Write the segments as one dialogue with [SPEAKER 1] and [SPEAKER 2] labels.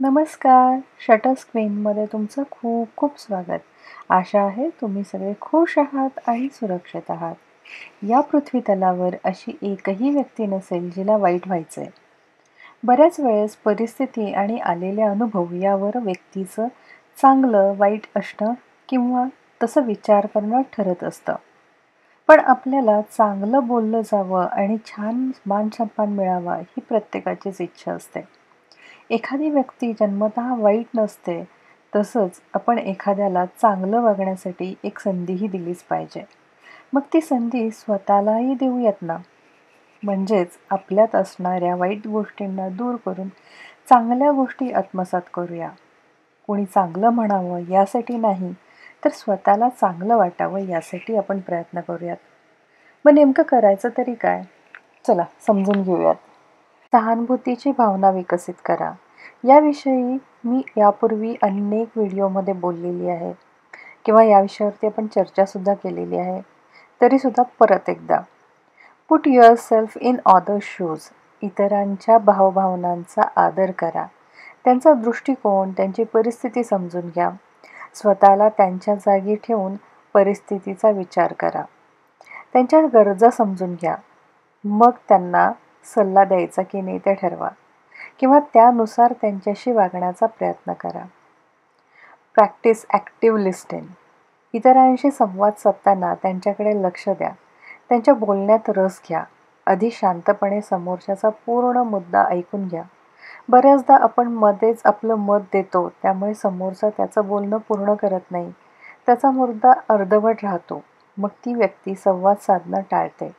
[SPEAKER 1] नमस्कार. शटर स्क्रीनमध्ये तुमचं खूप खूप स्वागत. आशा आहे तुम्ही सगळे खुश आहात आणि सुरक्षित आहात. या पृथ्वी तलावर अशी एकही व्यक्ती नसेल जिला वाईट व्हायचंय. बऱ्याच वेळेस परिस्थिती आणि आलेले अनुभव यावर व्यक्तीचं चांगलं वाईट असणं किंवा तसं विचार करणं ठरत असतं. पण आपल्याला चांगलं बोललं जावं आणि छान मान-सन्मान मिळावा ही प्रत्येकाचीच इच्छा असते. एखादी व्यक्ती जन्मतः वाईट नसते. तसंच आपण एखाद्याला चांगलं वागण्यासाठी एक संधीही दिलीच पाहिजे. मग ती संधी स्वतःलाही देऊयात ना. म्हणजेच आपल्यात असणाऱ्या वाईट गोष्टींना दूर करून चांगल्या गोष्टी आत्मसात करूया. कोणी चांगलं म्हणावं यासाठी नाही, तर स्वतःला चांगलं वाटावं यासाठी आपण प्रयत्न करूयात. मग नेमकं करायचं तरी काय? चला समजून घेऊयात. सहानुभूतीची भावना विकसित करा. याविषयी मी यापूर्वी अनेक व्हिडिओमध्ये बोललेली आहे किंवा या विषयावरती आपण चर्चासुद्धा केलेली आहे. तरीसुद्धा परत एकदा put yourself in others shoes. इतरांच्या भावभावनांचा आदर करा. त्यांचा दृष्टिकोन, त्यांची परिस्थिती समजून घ्या. स्वतःला त्यांच्या जागी ठेवून परिस्थितीचा विचार करा. त्यांच्या गरजा समजून घ्या. मग त्यांना सल्ला द्यायचा की नाही ते ठरवा किंवा त्यानुसार त्यांच्याशी वागण्याचा प्रयत्न करा. Practice active listing. इतरांशी संवाद साधताना त्यांच्याकडे लक्ष द्या. त्यांच्या बोलण्यात रस घ्या. आधी शांतपणे समोरच्याचा पूर्ण मुद्दा ऐकून घ्या. बऱ्याचदा आपण मध्येच आपलं मत देतो, त्यामुळे समोरचा त्याचं बोलणं पूर्ण करत नाही. त्याचा मुद्दा अर्धवट राहतो. मग ती व्यक्ती संवाद साधणं टाळते.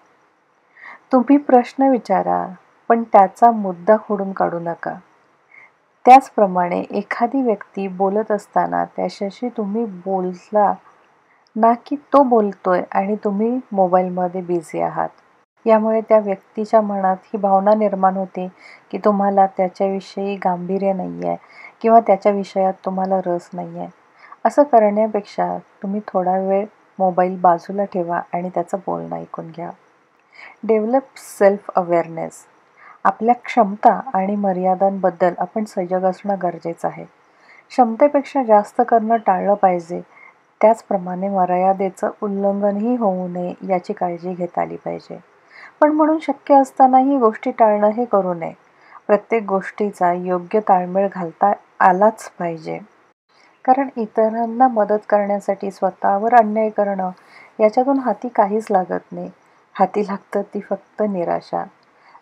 [SPEAKER 1] तुम्ही प्रश्न विचारा, पण त्याचा मुद्दा खोडून काढू नका. त्याचप्रमाणे एखादी व्यक्ती बोलत असताना त्याच्याशी तुम्ही बोलला ना की तो बोलतोय आणि तुम्ही मोबाईलमध्ये बिझी आहात. यामुळे त्या व्यक्तीच्या मनात ही भावना निर्माण होते की तुम्हाला त्याच्याविषयी गांभीर्य नाही आहे किंवा त्याच्या विषयात तुम्हाला रस नाही आहे. असं करण्यापेक्षा तुम्ही थोडा वेळ मोबाईल बाजूला ठेवा आणि त्याचं बोलणं ऐकून घ्या. Develop self awareness. आपल्या क्षमता आणि मर्यादांबद्दल आपण सजग असणं गरजेचं आहे. क्षमतेपेक्षा जास्त करणं टाळलं पाहिजे. त्याचप्रमाणे मर्यादेचं उल्लंघनही होऊ नये याची काळजी घेता आली पाहिजे. पण म्हणून शक्य असतानाही गोष्टी टाळणं हे करू नये. प्रत्येक गोष्टीचा योग्य ताळमेळ घालता आलाच पाहिजे. कारण इतरांना मदत करण्यासाठी स्वतःवर अन्याय करणं याच्यातून हाती काहीच लागत नाही. हाती लागतं ती फक्त निराशा.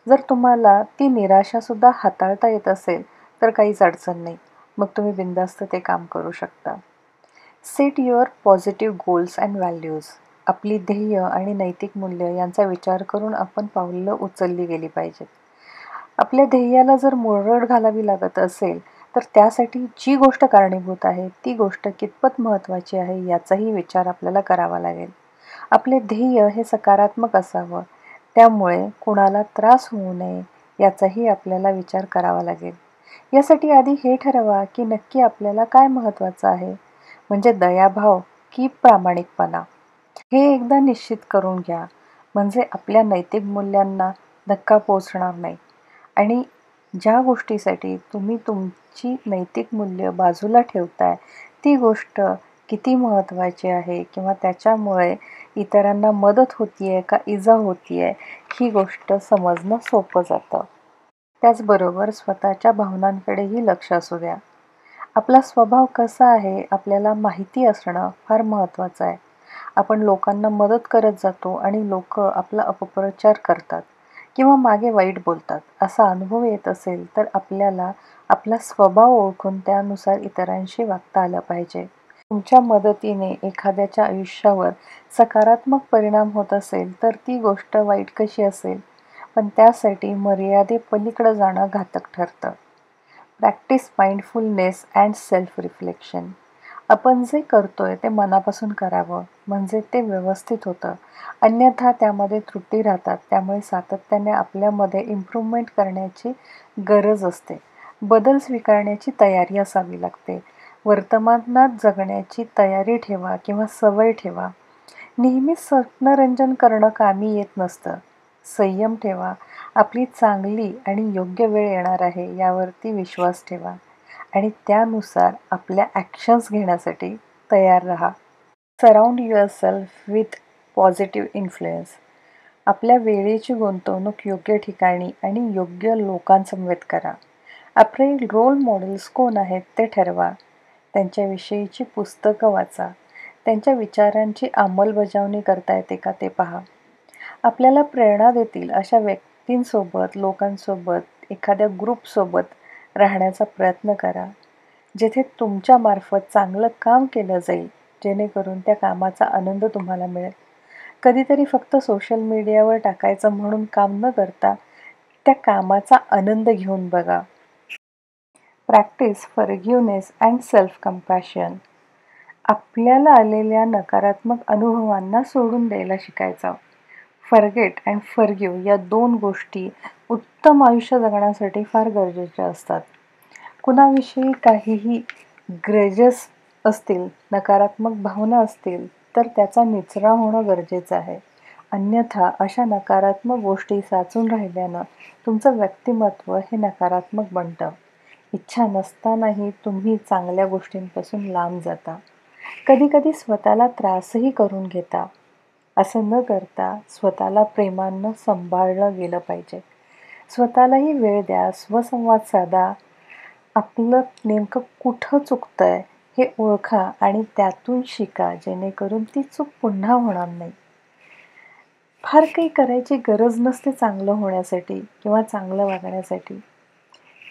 [SPEAKER 1] जर तुम्हाला ती निराशासुद्धा हाताळता येत असेल तर काहीच अडचण नाही. मग तुम्ही बिनधास्त ते काम करू शकता. Set your positive goals and values. आपली ध्येय आणि नैतिक मूल्य यांचा विचार करून आपण पावलं उचलली गेली पाहिजेत. आपल्या ध्येयाला जर मुरड घालावी लागत असेल तर त्यासाठी जी गोष्ट कारणीभूत आहे ती गोष्ट कितपत महत्त्वाची आहे याचाही विचार आपल्याला करावा लागेल. आपले ध्येय हे सकारात्मक असावं, त्यामुळे कुणाला त्रास होऊ नये याचाही आपल्याला विचार करावा लागेल. यासाठी आधी हे ठरवा की नक्की आपल्याला काय महत्त्वाचं आहे, म्हणजे दयाभाव की प्रामाणिकपणा. हे एकदा निश्चित करून घ्या, म्हणजे आपल्या नैतिक मूल्यांना धक्का पोहोचणार नाही. आणि ज्या गोष्टीसाठी तुम्ही तुमची नैतिक मूल्य बाजूला ठेवताय ती गोष्ट किती महत्त्वाची आहे किंवा त्याच्यामुळे इतरांना मदत होतीये का इजा होतीये ही गोष्ट समजणं सोपं जातं. त्याचबरोबर स्वतःच्या भावनांकडेही लक्ष असू द्या. आपला स्वभाव कसा आहे आपल्याला माहिती असणं फार महत्त्वाचं आहे. आपण लोकांना मदत करत जातो आणि लोक आपला अपप्रचार करतात किंवा मागे वाईट बोलतात असा अनुभव येत असेल तर आपल्याला आपला स्वभाव ओळखून त्यानुसार इतरांशी वागता आलं पाहिजे. तुमच्या मदतीने एखाद्याच्या आयुष्यावर सकारात्मक परिणाम होत असेल तर ती गोष्ट वाईट कशी असेल, पण त्यासाठी मर्यादेपलीकडे जाणं घातक ठरतं. Practice mindfulness and self reflection. आपण जे करतोय ते मनापासून करावं, म्हणजे ते व्यवस्थित होतं. अन्यथा त्यामध्ये त्रुटी राहतात. त्यामुळे सातत्याने आपल्यामध्ये इम्प्रूव्हमेंट करण्याची गरज असते. बदल स्वीकारण्याची तयारी असावी लागते. वर्तमानात जगण्याची तयारी ठेवा किंवा सवय ठेवा. नेहमीच स्वप्नरंजन करणं कामी येत नसतं. संयम ठेवा. आपली चांगली आणि योग्य वेळ येणार आहे यावरती विश्वास ठेवा. आणि त्यानुसार आपल्या ॲक्शन्स घेण्यासाठी तयार राहा. Surround yourself with positive influence. आपल्या वेळेची गुंतवणूक योग्य ठिकाणी आणि योग्य लोकांसमवेत करा. आपले रोल मॉडेल्स कोण आहेत ते ठरवा. त्यांच्याविषयीची पुस्तकं वाचा. त्यांच्या विचारांची अंमलबजावणी करता येते का ते पहा. आपल्याला प्रेरणा देतील अशा व्यक्तींसोबत, लोकांसोबत, एखाद्या ग्रुपसोबत राहण्याचा प्रयत्न करा. जेथे तुमच्यामार्फत चांगलं काम केलं जाईल, जेणेकरून त्या कामाचा आनंद तुम्हाला मिळेल. कधीतरी फक्त सोशल मीडियावर टाकायचं म्हणून काम न करता त्या कामाचा आनंद घेऊन बघा. Practice forgiveness and self compassion. आपल्याला आलेल्या नकारात्मक अनुभवांना सोडून द्यायला शिकायचं. फॉरगेट अँड फॉरगिव्ह या 2 गोष्टी उत्तम आयुष्य जगण्यासाठी फार गरजेच्या असतात. कुणाविषयी काहीही ग्रेजेस असतील, नकारात्मक भावना असतील, तर त्याचा निचरा होणं गरजेचं आहे. अन्यथा अशा नकारात्मक गोष्टी साचून राहिल्यानं तुमचं व्यक्तिमत्व हे नकारात्मक बनतं. इच्छा नसतानाही तुम्ही चांगल्या गोष्टींपासून लांब जाता. कधीकधी स्वतःला त्रासही करून घेता. असं न करता स्वतःला प्रेमानं सांभाळलं गेलं पाहिजे. स्वतःलाही वेळ द्या, स्वसंवाद साधा. आपलं नेमकं कुठं चुकतंय हे ओळखा आणि त्यातून शिका, जेणेकरून ती चूक पुन्हा होणार नाही. फार काही करायची गरज नसते चांगलं होण्यासाठी किंवा चांगलं वागण्यासाठी.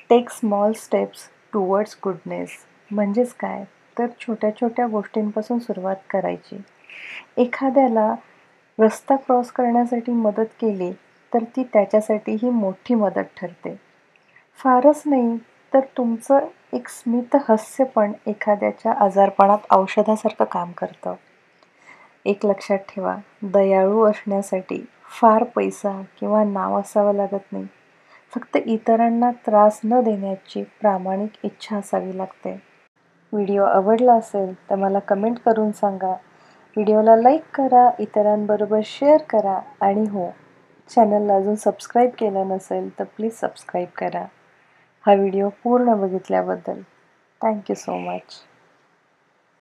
[SPEAKER 1] Take small steps towards goodness. म्हणजेच काय, तर छोट्या छोट्या गोष्टींपासून सुरुवात करायची. एखाद्याला रस्ता क्रॉस करण्यासाठी मदत केली तर ती त्याच्यासाठीही मोठी मदत ठरते. फारच नाही तर तुमचं एक स्मितहास्य पण एखाद्याच्या आजारपणात औषधासारखं काम करतं. एक लक्षात ठेवा, दयाळू असण्यासाठी फार पैसा किंवा नाव असावं लागत नाही. फक्त इतरांना त्रास न देण्याची प्रामाणिक इच्छा असावी लागते. व्हिडिओ आवडला असेल तर मला कमेंट करून सांगा. व्हिडिओला लाईक करा, इतरांबरोबर शेअर करा आणि हो, चॅनलला अजून सबस्क्राईब केलं नसेल तर प्लीज सबस्क्राईब करा. हा व्हिडिओ पूर्ण बघितल्याबद्दल थँक यू सो मच.